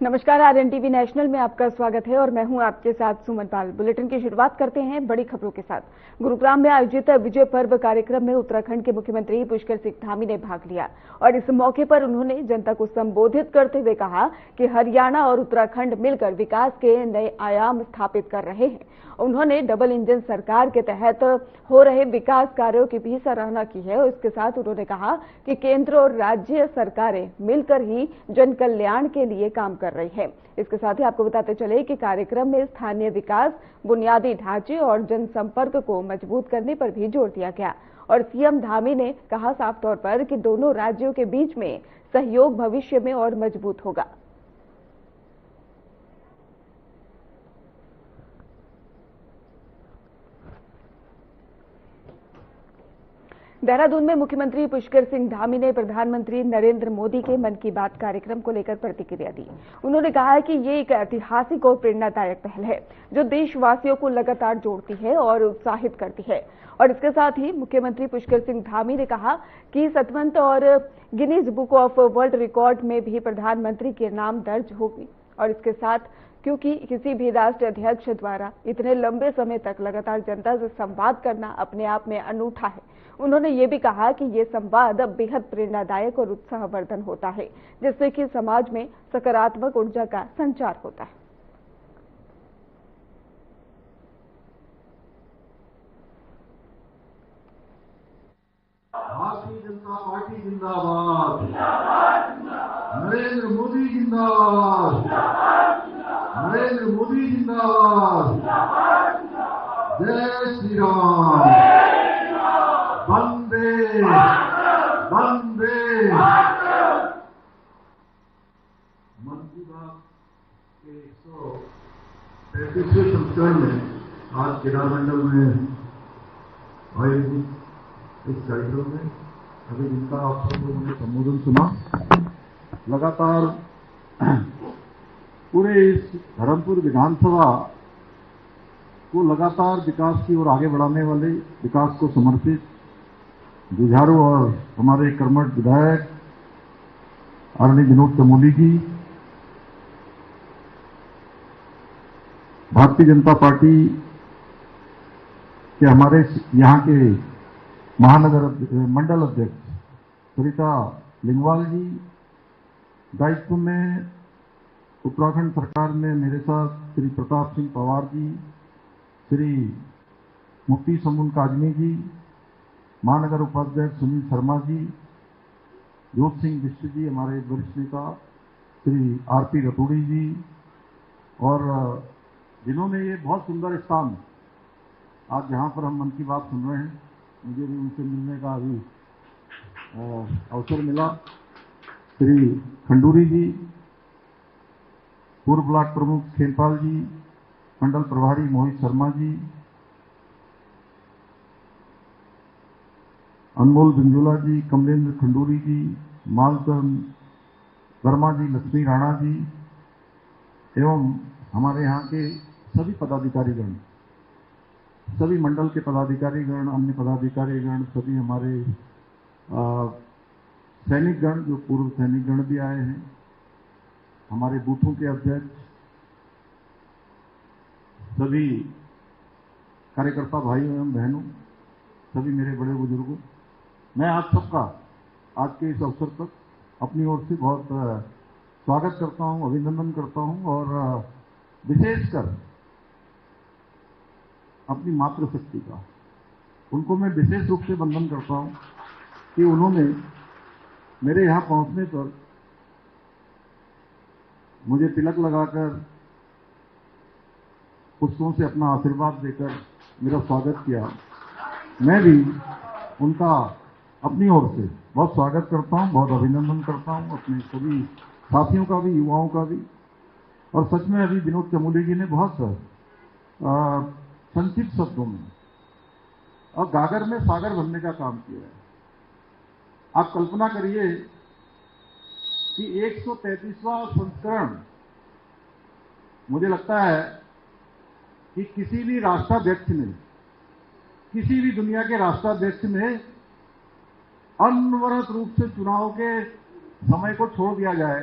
नमस्कार, आरएनटीवी नेशनल में आपका स्वागत है और मैं हूं आपके साथ सुमन पाल। बुलेटिन की शुरुआत करते हैं बड़ी खबरों के साथ। गुरुग्राम में आयोजित विजय पर्व कार्यक्रम में उत्तराखंड के मुख्यमंत्री पुष्कर सिंह धामी ने भाग लिया और इस मौके पर उन्होंने जनता को संबोधित करते हुए कहा कि हरियाणा और उत्तराखंड मिलकर विकास के नए आयाम स्थापित कर रहे हैं। उन्होंने डबल इंजन सरकार के तहत हो रहे विकास कार्यों की भी सराहना की है और इसके साथ उन्होंने कहा कि केंद्र और राज्य सरकारें मिलकर ही जन कल्याण के लिए काम कर रही है। इसके साथ ही आपको बताते चले कि कार्यक्रम में स्थानीय विकास, बुनियादी ढांचे और जनसंपर्क को मजबूत करने पर भी जोर दिया गया और सीएम धामी ने कहा साफ तौर पर कि दोनों राज्यों के बीच में सहयोग भविष्य में और मजबूत होगा। देहरादून में मुख्यमंत्री पुष्कर सिंह धामी ने प्रधानमंत्री नरेंद्र मोदी के मन की बात कार्यक्रम को लेकर प्रतिक्रिया दी। उन्होंने कहा कि ये एक ऐतिहासिक और प्रेरणादायक पहल है जो देशवासियों को लगातार जोड़ती है और उत्साहित करती है। और इसके साथ ही मुख्यमंत्री पुष्कर सिंह धामी ने कहा कि सतवंत और Guinness book of world record में भी प्रधानमंत्री के नाम दर्ज होगी। और इसके साथ क्योंकि किसी भी राष्ट्र अध्यक्ष द्वारा इतने लंबे समय तक लगातार जनता से संवाद करना अपने आप में अनूठा है। उन्होंने ये भी कहा कि ये संवाद बेहद प्रेरणादायक और उत्साहवर्धन होता है, जिससे कि समाज में सकारात्मक ऊर्जा का संचार होता है। भारतीय जनता पार्टी जिंदाबाद, नरेंद्र मोदी जिंदाबाद, नरेंद्र मोदी जिंदाबाद, जय श्री राम, वंदे वंदे। मन की बात के 135वें संस्करण में आज केदार मंडल में आयोजित इस कार्यक्रम में अभी जिनका आप सबको मैंने संबोधन सुना, लगातार पूरे इस धर्मपुर विधानसभा को लगातार विकास की ओर आगे बढ़ाने वाले, विकास को समर्पित जुझारू और हमारे कर्मठ विधायक आदरणीय विनोद चमोली जी, भारतीय जनता पार्टी के हमारे यहाँ के महानगर मंडल अध्यक्ष सरिता लिंगवाल जी, दायित्व में उत्तराखंड सरकार में मेरे साथ श्री प्रताप सिंह पवार जी, श्री मुफ्ती समुन काजमी जी, महानगर उपाध्यक्ष सुनील शर्मा जी, जोत सिंह बिष्ट जी, हमारे वरिष्ठ नेता श्री आरपी रतूड़ी जी, और जिन्होंने ये बहुत सुंदर स्थान आज जहाँ पर हम मन की बात सुन रहे हैं, मुझे भी उनसे मिलने का अभी अवसर मिला। श्री खंडूरी जी, पूर्व ब्लॉक प्रमुख खेलपाल जी, मंडल प्रभारी मोहित शर्मा जी, अनमोल बिंजोला जी, कमलेंद्र खंडूरी जी, मालचंद वर्मा जी, लक्ष्मी राणा जी एवं हमारे यहाँ के सभी पदाधिकारीगण, सभी मंडल के पदाधिकारीगण, अन्य पदाधिकारीगण, सभी हमारे सैनिकगण, जो पूर्व सैनिकगण भी आए हैं, हमारे बूथों के अध्यक्ष, सभी कार्यकर्ता भाइयों एवं बहनों, सभी मेरे बड़े बुजुर्गों, मैं आप सबका आज के इस अवसर पर अपनी ओर से बहुत स्वागत करता हूं, अभिनंदन करता हूं और विशेषकर अपनी मातृशक्ति का, उनको मैं विशेष रूप से वंदन करता हूं कि उन्होंने मेरे यहाँ पहुंचने पर मुझे तिलक लगाकर, पुष्पों से अपना आशीर्वाद देकर मेरा स्वागत किया। मैं भी उनका अपनी ओर से बहुत स्वागत करता हूं, बहुत अभिनंदन करता हूं, अपने सभी साथियों का भी, युवाओं का भी। और सच में अभी विनोद चमोली जी ने बहुत संक्षिप्त शब्दों में और गागर में सागर भरने का काम किया है। आप कल्पना करिए कि 133वां संस्करण, मुझे लगता है कि किसी भी राष्ट्राध्यक्ष ने, किसी भी दुनिया के राष्ट्राध्यक्ष ने अनवरत रूप से चुनाव के समय को छोड़ दिया जाए,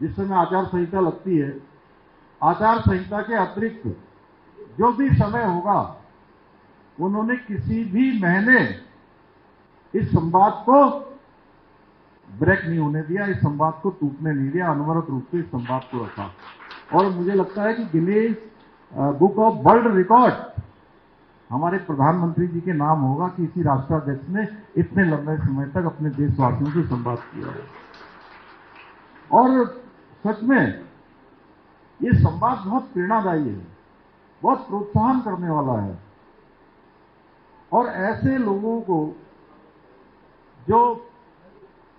जिस समय आचार संहिता लगती है, आचार संहिता के अतिरिक्त जो भी समय होगा उन्होंने किसी भी महीने इस संवाद को ब्रेक नहीं होने दिया, इस संवाद को टूटने नहीं दिया, अनवरत रूप से इस संवाद को रखा। और मुझे लगता है कि Guinness book of world record हमारे प्रधानमंत्री जी के नाम होगा कि इसी राष्ट्राध्यक्ष ने इतने लंबे समय तक अपने देशवासियों से संवाद किया है। और सच में ये संवाद बहुत प्रेरणादायी है, बहुत प्रोत्साहन करने वाला है। और ऐसे लोगों को जो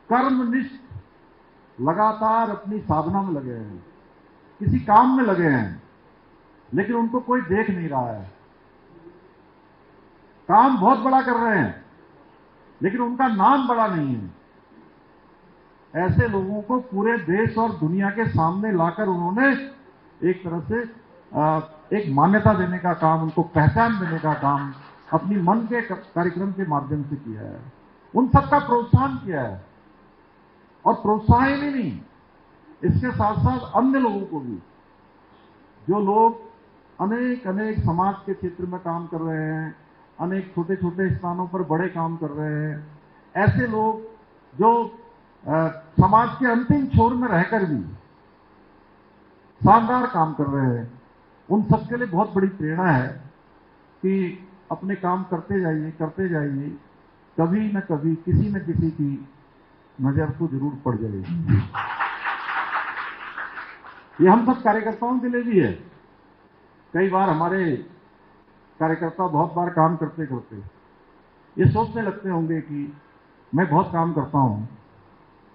कर्मनिष्ठ लगातार अपनी साधना में लगे हैं, किसी काम में लगे हैं, लेकिन उनको कोई देख नहीं रहा है, काम बहुत बड़ा कर रहे हैं लेकिन उनका नाम बड़ा नहीं है, ऐसे लोगों को पूरे देश और दुनिया के सामने लाकर उन्होंने एक तरह से एक मान्यता देने का काम, उनको पहचान देने का काम अपनी मन के कार्यक्रम के माध्यम से किया है। उन सबका प्रोत्साहन किया है। और प्रोत्साहन ही नहीं, इसके साथ साथ अन्य लोगों को भी, जो लोग अनेक अनेक समाज के क्षेत्र में काम कर रहे हैं, अनेक छोटे छोटे स्थानों पर बड़े काम कर रहे हैं, ऐसे लोग जो समाज के अंतिम छोर में रहकर भी शानदार काम कर रहे हैं, उन सबके लिए बहुत बड़ी प्रेरणा है कि अपने काम करते जाइए, कभी न कभी किसी न किसी की नजर तो जरूर पड़ जाएगी। ये हम सब कार्यकर्ताओं के लिए भी है। कई बार हमारे कार्यकर्ता बहुत बार काम करते करते ये सोचने लगते होंगे कि मैं बहुत काम करता हूं,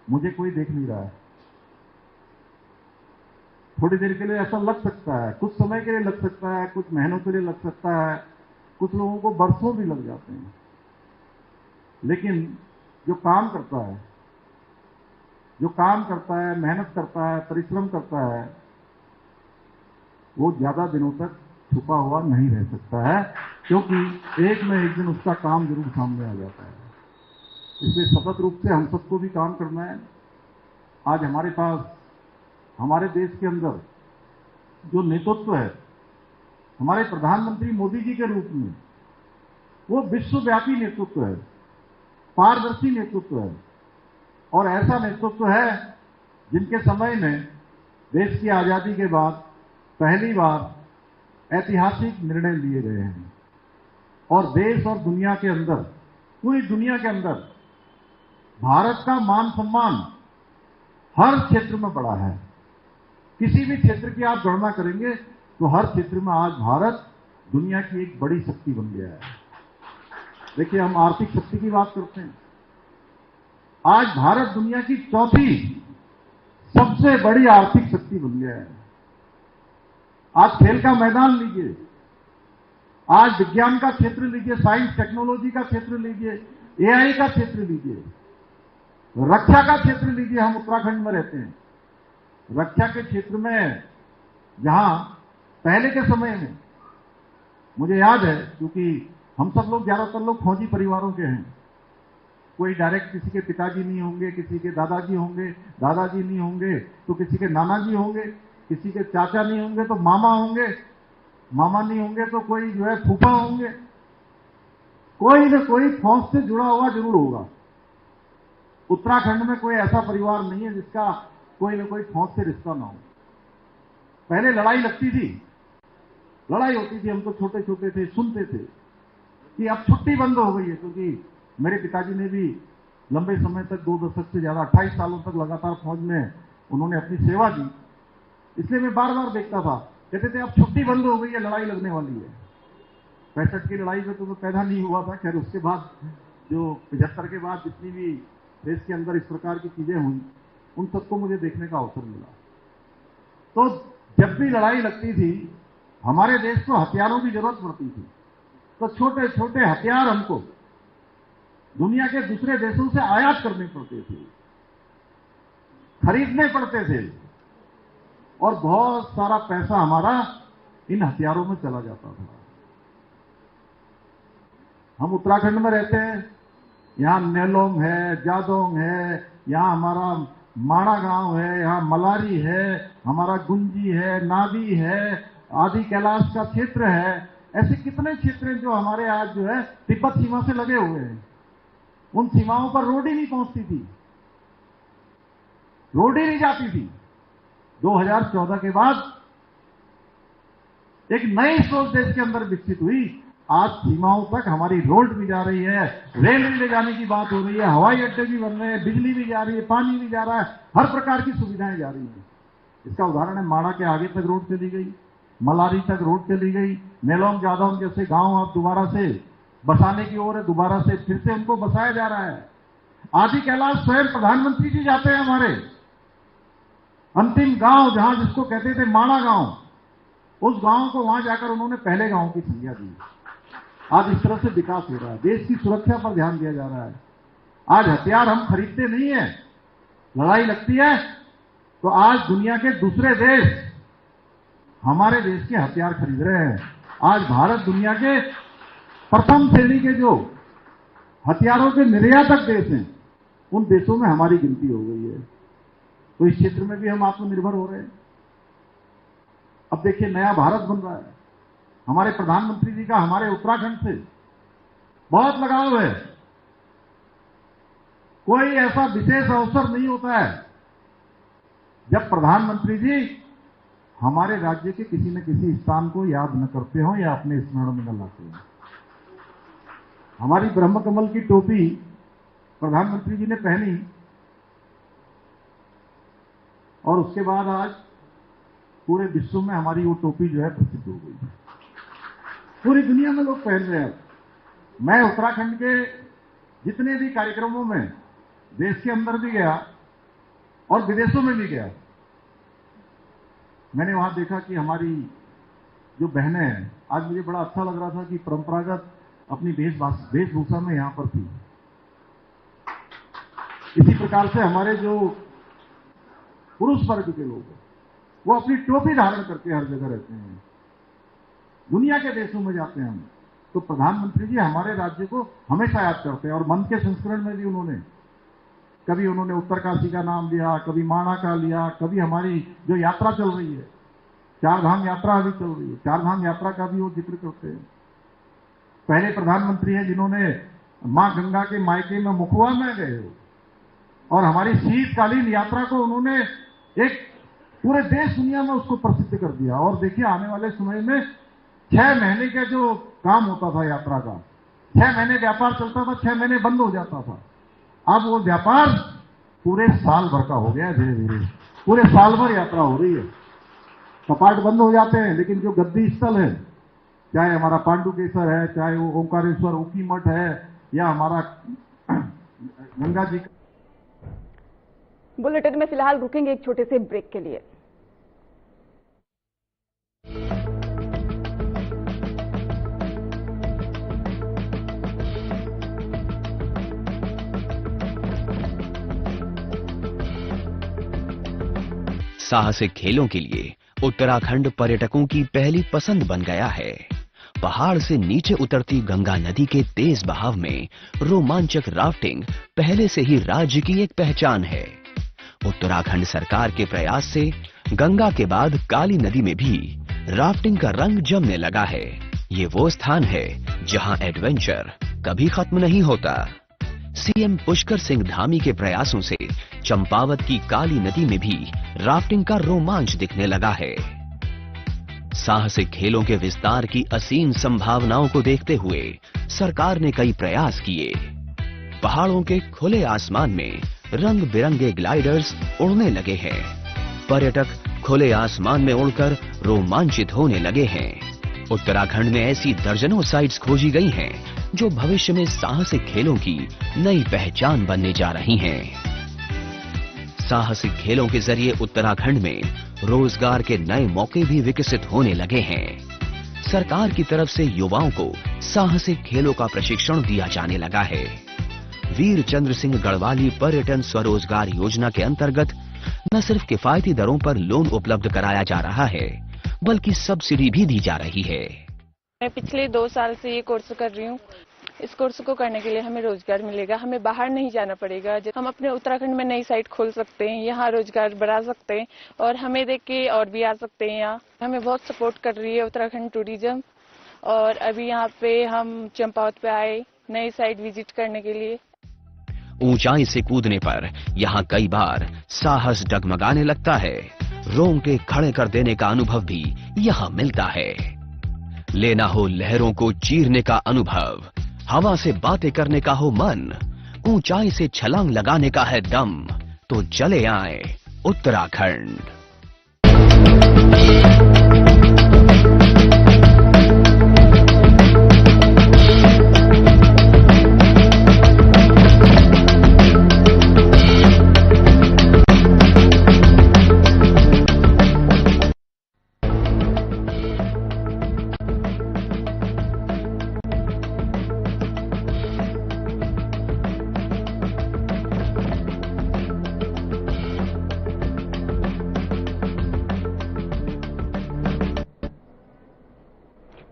मुझे कोई देख नहीं रहा है। थोड़ी देर के लिए ऐसा लग सकता है, कुछ समय के लिए लग सकता है, कुछ महीनों के लिए लग सकता है, कुछ लोगों को बरसों भी लग जाते हैं। लेकिन जो काम करता है, मेहनत करता है, परिश्रम करता है, वो ज्यादा दिनों तक छुपा हुआ नहीं रह सकता है, क्योंकि एक न एक दिन उसका काम जरूर सामने आ जाता है। इसलिए सतत रूप से हम सबको भी काम करना है। आज हमारे पास, हमारे देश के अंदर जो नेतृत्व है, हमारे प्रधानमंत्री मोदी जी के रूप में, वो विश्वव्यापी नेतृत्व है, पारदर्शी नेतृत्व है। और ऐसा नेतृत्व है जिनके समय में देश की आजादी के बाद पहली बार ऐतिहासिक निर्णय लिए गए हैं। और देश और दुनिया के अंदर, पूरी दुनिया के अंदर भारत का मान सम्मान हर क्षेत्र में बढ़ा है। किसी भी क्षेत्र की आप गणना करेंगे तो हर क्षेत्र में आज भारत दुनिया की एक बड़ी शक्ति बन गया है। देखिए, हम आर्थिक शक्ति की बात करते हैं, आज भारत दुनिया की चौथी सबसे बड़ी आर्थिक शक्ति बन गया है। आज खेल का मैदान लीजिए, आज विज्ञान का क्षेत्र लीजिए, साइंस टेक्नोलॉजी का क्षेत्र लीजिए, एआई का क्षेत्र लीजिए, रक्षा का क्षेत्र लीजिए। हम उत्तराखंड में रहते हैं, रक्षा के क्षेत्र में जहां पहले के समय में, मुझे याद है, क्योंकि हम सब लोग, ज्यादातर लोग फौजी परिवारों के हैं, कोई डायरेक्ट किसी के पिताजी नहीं होंगे, किसी के दादाजी होंगे, दादाजी नहीं होंगे तो किसी के नाना जी होंगे, किसी के चाचा नहीं होंगे तो मामा होंगे, मामा नहीं होंगे तो कोई जो है फूफा होंगे, कोई न कोई फौज से जुड़ा हुआ जरूर होगा। उत्तराखंड में कोई ऐसा परिवार नहीं है जिसका कोई न कोई फौज से रिश्ता ना हो। पहले लड़ाई लगती थी, लड़ाई होती थी, हम तो छोटे छोटे थे, सुनते थे कि अब छुट्टी बंद हो गई है, क्योंकि मेरे पिताजी ने भी लंबे समय तक, 2 दशक से ज्यादा, 28 सालों तक लगातार फौज में उन्होंने अपनी सेवा दी। इसलिए मैं बार बार देखता था, कहते थे अब छुट्टी बंद हो गई है, लड़ाई लगने वाली है। 65 की लड़ाई में तो मैं पैदा नहीं हुआ था, खैर उसके बाद जो 75 के बाद जितनी भी देश के अंदर इस प्रकार की चीजें हुई, उन सबको मुझे देखने का अवसर मिला। तो जब भी लड़ाई लगती थी, हमारे देश को हथियारों की जरूरत पड़ती थी, तो छोटे छोटे हथियार हमको दुनिया के दूसरे देशों से आयात करने पड़ते थे, खरीदने पड़ते थे, और बहुत सारा पैसा हमारा इन हथियारों में चला जाता था। हम उत्तराखंड में रहते हैं, यहां नेलोंग है, जादोंग है, यहां हमारा माड़ा गांव है, यहाँ मलारी है, हमारा गुंजी है, नादी है, आदि कैलाश का क्षेत्र है। ऐसे कितने क्षेत्र हैं जो हमारे आज जो है तिब्बत सीमा से लगे हुए हैं। उन सीमाओं पर रोड ही नहीं पहुंचती थी, रोड ही नहीं जाती थी। 2014 के बाद एक नई सोच देश के अंदर विकसित हुई। आज सीमाओं तक हमारी रोड भी जा रही है, रेल भी ले जाने की बात हो रही है, हवाई अड्डे भी बन रहे हैं, बिजली भी जा रही है, पानी भी जा रहा है, हर प्रकार की सुविधाएं जा रही हैं। इसका उदाहरण है माड़ा के आगे तक रोड चली गई, मलारी तक रोड चली गई, नेलोंग जादौन जैसे गांव अब दोबारा से बसाने की ओर है, दोबारा से फिर से उनको बसाया जा रहा है। आदि कैलाश स्वयं प्रधानमंत्री जी जाते हैं हमारे। अंतिम गांव जहां जिसको कहते थे माड़ा गांव, उस गांव को वहां जाकर उन्होंने पहले गांव की संज्ञा दी। आज इस तरह से विकास हो रहा है, देश की सुरक्षा पर ध्यान दिया जा रहा है। आज हथियार हम खरीदते नहीं है, लड़ाई लगती है तो आज दुनिया के दूसरे देश हमारे देश के हथियार खरीद रहे हैं। आज भारत दुनिया के प्रथम श्रेणी के जो हथियारों के निर्यातक देश हैं, उन देशों में हमारी गिनती हो गई है। तो इस क्षेत्र में भी हम आत्मनिर्भर हो रहे हैं। अब देखिए नया भारत बन रहा है। हमारे प्रधानमंत्री जी का हमारे उत्तराखंड से बहुत लगाव है। कोई ऐसा विशेष अवसर नहीं होता है जब प्रधानमंत्री जी हमारे राज्य के किसी न किसी स्थान को याद न करते हो या अपने स्मरण में न लाते हो। हमारी ब्रह्म कमल की टोपी प्रधानमंत्री जी ने पहनी और उसके बाद आज पूरे विश्व में हमारी वो टोपी जो है प्रसिद्ध हो गई। पूरी दुनिया में लोग पहन रहे हैं। मैं उत्तराखंड के जितने भी कार्यक्रमों में देश के अंदर भी गया और विदेशों में भी गया, मैंने वहां देखा कि हमारी जो बहनें हैं, आज मुझे बड़ा अच्छा लग रहा था कि परंपरागत अपनी वेशभूषा में यहां पर थी। इसी प्रकार से हमारे जो पुरुष वर्ग के लोग हैं वो अपनी टोपी धारण करके हर जगह रहते हैं। दुनिया के देशों में जाते हैं हम, तो प्रधानमंत्री जी हमारे राज्य को हमेशा याद करते हैं। और मन के संस्करण में भी कभी उन्होंने उत्तरकाशी का नाम लिया, कभी माणा का लिया, कभी हमारी जो यात्रा चल रही है, चारधाम यात्रा अभी चल रही है, चारधाम यात्रा का भी वो जिक्र करते हैं। पहले प्रधानमंत्री हैं जिन्होंने मां गंगा के मायके में मुखुआ में गए हो और हमारी शीतकालीन यात्रा को उन्होंने एक पूरे देश दुनिया में उसको प्रसिद्ध कर दिया। और देखिए आने वाले समय में 6 महीने का जो काम होता था यात्रा का, 6 महीने व्यापार चलता था, 6 महीने बंद हो जाता था। अब वो व्यापार पूरे साल भर का हो गया। धीरे धीरे पूरे साल भर यात्रा हो रही है। कपाट बंद हो जाते हैं लेकिन जो गद्दी स्थल है, चाहे हमारा पांडुकेश्वर है, चाहे वो ओंकारेश्वर ऊखी मठ है या हमारा गंगा जी। बुलेटिन में फिलहाल रुकेंगे एक छोटे से ब्रेक के लिए। साहसिक खेलों के लिए उत्तराखंड पर्यटकों की पहली पसंद बन गया है। पहाड़ से नीचे उतरती गंगा नदी के तेज बहाव में रोमांचक राफ्टिंग पहले से ही राज्य की एक पहचान है। उत्तराखंड सरकार के प्रयास से गंगा के बाद काली नदी में भी राफ्टिंग का रंग जमने लगा है। ये वो स्थान है जहां एडवेंचर कभी खत्म नहीं होता। सीएम पुष्कर सिंह धामी के प्रयासों से चंपावत की काली नदी में भी राफ्टिंग का रोमांच दिखने लगा है। साहसिक खेलों के विस्तार की असीम संभावनाओं को देखते हुए सरकार ने कई प्रयास किए। पहाड़ों के खुले आसमान में रंग बिरंगे ग्लाइडर्स उड़ने लगे हैं। पर्यटक खुले आसमान में उड़कर रोमांचित होने लगे हैं। उत्तराखंड में ऐसी दर्जनों साइट्स खोजी गई हैं जो भविष्य में साहसिक खेलों की नई पहचान बनने जा रही हैं। साहसिक खेलों के जरिए उत्तराखंड में रोजगार के नए मौके भी विकसित होने लगे हैं। सरकार की तरफ से युवाओं को साहसिक खेलों का प्रशिक्षण दिया जाने लगा है। वीर चंद्र सिंह गढ़वाली पर्यटन स्वरोजगार योजना के अंतर्गत न सिर्फ किफायती दरों पर लोन उपलब्ध कराया जा रहा है, बल्कि सब्सिडी भी दी जा रही है। मैं पिछले 2 साल से ये कोर्स कर रही हूँ। इस कोर्स को करने के लिए हमें रोजगार मिलेगा, हमें बाहर नहीं जाना पड़ेगा। हम अपने उत्तराखंड में नई साइट खोल सकते हैं, यहाँ रोजगार बढ़ा सकते हैं और हमें देख के और भी आ सकते हैं। यहाँ हमें बहुत सपोर्ट कर रही है उत्तराखंड टूरिज्म। और अभी यहाँ पे हम चंपावत पे आए नई साइट विजिट करने के लिए। ऊंचाई से कूदने पर यहाँ कई बार साहस डगमगाने लगता है। रोंगटे खड़े कर देने का अनुभव भी यहाँ मिलता है। लेना हो लहरों को चीरने का अनुभव, हवा से बातें करने का हो मन, ऊंचाई से छलांग लगाने का है दम, तो चले आए उत्तराखंड।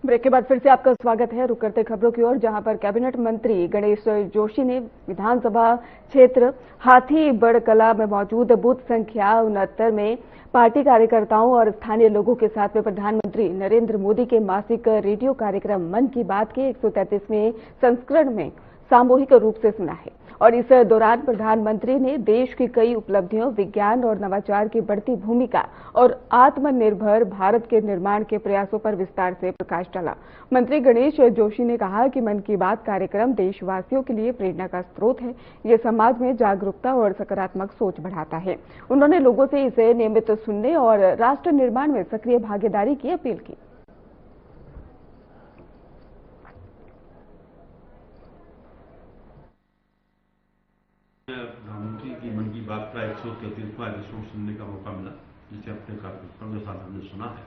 ब्रेक के बाद फिर से आपका स्वागत है। रुक करते खबरों की ओर, जहां पर कैबिनेट मंत्री गणेश जोशी ने विधानसभा क्षेत्र हाथीबड़ कला में मौजूद बूथ संख्या 69 में पार्टी कार्यकर्ताओं और स्थानीय लोगों के साथ में प्रधानमंत्री नरेंद्र मोदी के मासिक रेडियो कार्यक्रम मन की बात के 133वें संस्करण में सामूहिक रूप से सुना है। और इस दौरान प्रधानमंत्री ने देश की कई उपलब्धियों, विज्ञान और नवाचार की बढ़ती भूमिका और आत्मनिर्भर भारत के निर्माण के प्रयासों पर विस्तार से प्रकाश डाला। मंत्री गणेश जोशी ने कहा कि मन की बात कार्यक्रम देशवासियों के लिए प्रेरणा का स्रोत है। ये समाज में जागरूकता और सकारात्मक सोच बढ़ाता है। उन्होंने लोगों से इसे नियमित सुनने और राष्ट्र निर्माण में सक्रिय भागीदारी की अपील की। प्रधानमंत्री की मन की बात का 133वां एपिसोड सुनने का मौका मिला, जिसे अपने कार्यकर्ताओं के साथ हमने सुना है।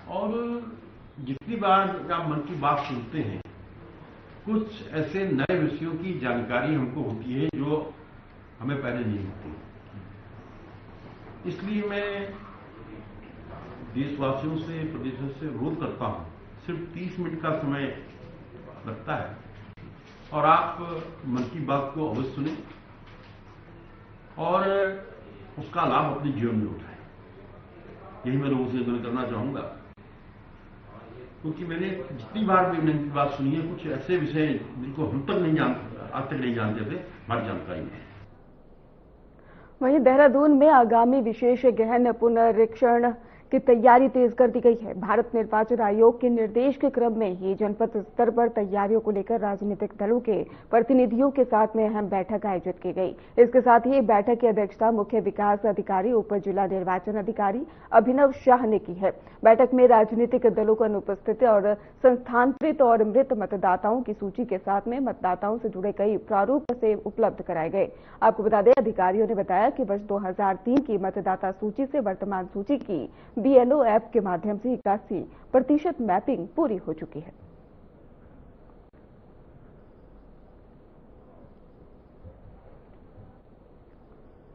और जितनी बार आप मन की बात सुनते हैं, कुछ ऐसे नए विषयों की जानकारी हमको होती है जो हमें पहले नहीं होती। इसलिए मैं देशवासियों से, प्रदेशों से अनुरोध करता हूं, सिर्फ 30 मिनट का समय लगता है और आप मन की बात को अवश्य सुनें और उसका लाभ अपने जीवन में उठाएं। यही मैं लोगों से निवेदन करना चाहूंगा, क्योंकि मैंने जितनी बार भी मन की बात सुनी है, कुछ ऐसे विषय जिनको हम तक नहीं जानते, आज तक नहीं जानते थे, हमारी जानकारी में। वहीं देहरादून में आगामी विशेष गहन पुनरीक्षण की तैयारी तेज कर दी गई है। भारत निर्वाचन आयोग के निर्देश के क्रम में ही जनपद स्तर पर तैयारियों को लेकर राजनीतिक दलों के प्रतिनिधियों के साथ में अहम बैठक आयोजित की गई। इसके साथ ही बैठक की अध्यक्षता मुख्य विकास अधिकारी, उप जिला निर्वाचन अधिकारी अभिनव शाह ने की है। बैठक में राजनीतिक दलों को अनुपस्थित और संस्थानांतरित और मृत मतदाताओं की सूची के साथ में मतदाताओं से जुड़े कई प्रारूप से उपलब्ध कराए गए। आपको बता दें, अधिकारियों ने बताया कि वर्ष 2003 की मतदाता सूची से वर्तमान सूची की BLO ऐप के माध्यम से 81% मैपिंग पूरी हो चुकी है।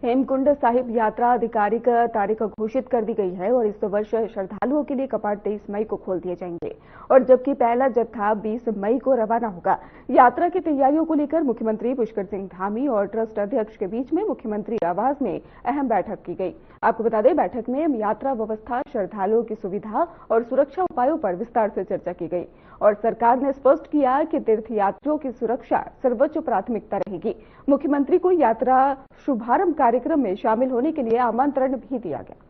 हेमकुंड साहिब यात्रा आधिकारिक तारीख घोषित कर दी गई है और इस वर्ष श्रद्धालुओं के लिए कपाट 23 मई को खोल दिए जाएंगे और जबकि पहला जत्था 20 मई को रवाना होगा। यात्रा की तैयारियों को लेकर मुख्यमंत्री पुष्कर सिंह धामी और ट्रस्ट अध्यक्ष के बीच में मुख्यमंत्री आवास में अहम बैठक की गई। आपको बता दें, बैठक में यात्रा व्यवस्था, श्रद्धालुओं की सुविधा और सुरक्षा उपायों पर विस्तार से चर्चा की गई और सरकार ने स्पष्ट किया कि तीर्थयात्रियों की सुरक्षा सर्वोच्च प्राथमिकता रहेगी। मुख्यमंत्री को यात्रा शुभारंभ कार्यक्रम में शामिल होने के लिए आमंत्रण भी दिया गया।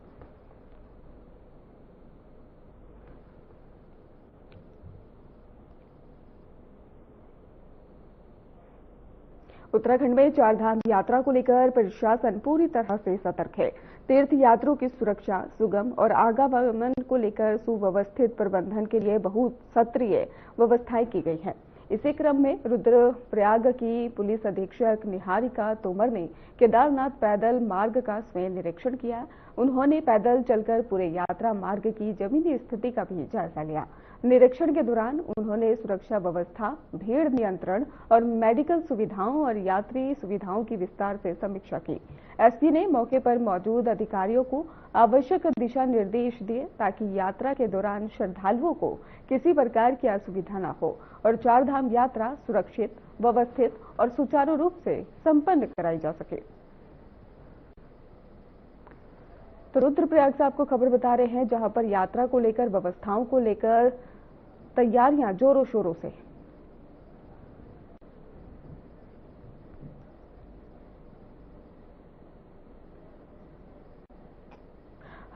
उत्तराखंड में चारधाम यात्रा को लेकर प्रशासन पूरी तरह से सतर्क है। तीर्थ यात्रियों की सुरक्षा, सुगम और आवागमन को लेकर सुव्यवस्थित प्रबंधन के लिए बहुत सक्रिय व्यवस्थाएं की गई हैं। इसी क्रम में रुद्रप्रयाग की पुलिस अधीक्षक निहारिका तोमर ने केदारनाथ पैदल मार्ग का स्वयं निरीक्षण किया। उन्होंने पैदल चलकर पूरे यात्रा मार्ग की जमीनी स्थिति का भी जायजा लिया। निरीक्षण के दौरान उन्होंने सुरक्षा व्यवस्था, भीड़ नियंत्रण और मेडिकल सुविधाओं और यात्री सुविधाओं की विस्तार से समीक्षा की। एसपी ने मौके पर मौजूद अधिकारियों को आवश्यक दिशा निर्देश दिए ताकि यात्रा के दौरान श्रद्धालुओं को किसी प्रकार की असुविधा न हो और चारधाम यात्रा सुरक्षित, व्यवस्थित और सुचारू रूप से संपन्न कराई जा सके। तो रुद्रप्रयाग से आपको खबर बता रहे हैं, जहां पर यात्रा को लेकर, व्यवस्थाओं को लेकर तैयारियां जोरों शोरों से।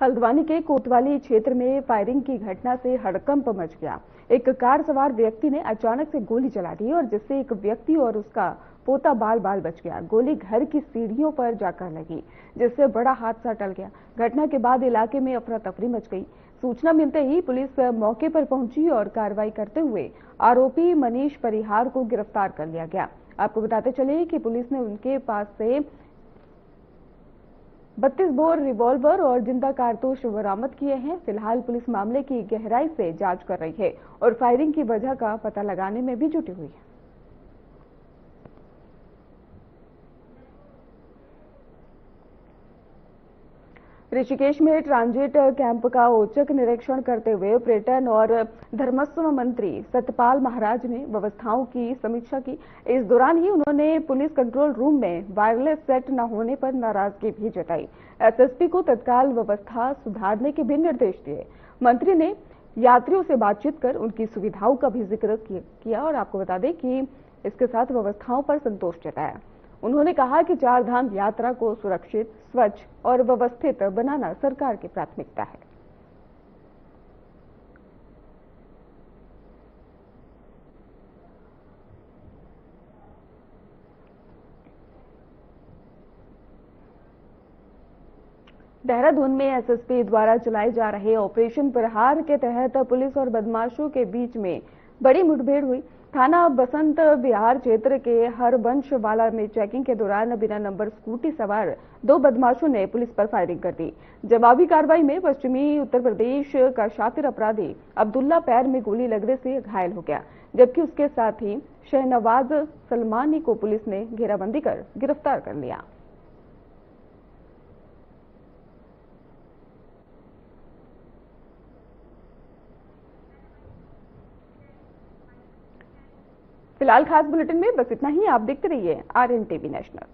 हल्द्वानी के कोतवाली क्षेत्र में फायरिंग की घटना से हड़कंप मच गया। एक कार सवार व्यक्ति ने अचानक से गोली चला दी और जिससे एक व्यक्ति और उसका पोता बाल बाल बच गया। गोली घर की सीढ़ियों पर जाकर लगी, जिससे बड़ा हादसा टल गया। घटना के बाद इलाके में अफरा तफरी मच गई। सूचना मिलते ही पुलिस मौके पर पहुंची और कार्रवाई करते हुए आरोपी मनीष परिहार को गिरफ्तार कर लिया गया। आपको बताते चले कि पुलिस ने उनके पास से 32 बोर रिवॉल्वर और जिंदा कारतूस बरामद किए हैं। फिलहाल पुलिस मामले की गहराई से जांच कर रही है और फायरिंग की वजह का पता लगाने में भी जुटी हुई है। ऋषिकेश में ट्रांजिट कैंप का औचक निरीक्षण करते हुए पर्यटन और धर्मस्व मंत्री सतपाल महाराज ने व्यवस्थाओं की समीक्षा की। इस दौरान ही उन्होंने पुलिस कंट्रोल रूम में वायरलेस सेट न होने पर नाराजगी भी जताई। एसएसपी को तत्काल व्यवस्था सुधारने के भी निर्देश दिए। मंत्री ने यात्रियों से बातचीत कर उनकी सुविधाओं का भी जिक्र किया और आपको बता दें कि इसके साथ व्यवस्थाओं पर संतोष जताया। उन्होंने कहा कि चारधाम यात्रा को सुरक्षित, स्वच्छ और व्यवस्थित बनाना सरकार की प्राथमिकता है। देहरादून में एसएसपी द्वारा चलाए जा रहे ऑपरेशन प्रहार के तहत पुलिस और बदमाशों के बीच में बड़ी मुठभेड़ हुई। थाना बसंत विहार क्षेत्र के हरबंशवाला में चेकिंग के दौरान बिना नंबर स्कूटी सवार 2 बदमाशों ने पुलिस पर फायरिंग कर दी। जवाबी कार्रवाई में पश्चिमी उत्तर प्रदेश का शातिर अपराधी अब्दुल्ला पैर में गोली लगने से घायल हो गया, जबकि उसके साथ ही शहनवाज सलमानी को पुलिस ने घेराबंदी कर गिरफ्तार कर लिया। फिलहाल खास बुलेटिन में बस इतना ही। आप देखते रहिए RN टीवी नेशनल।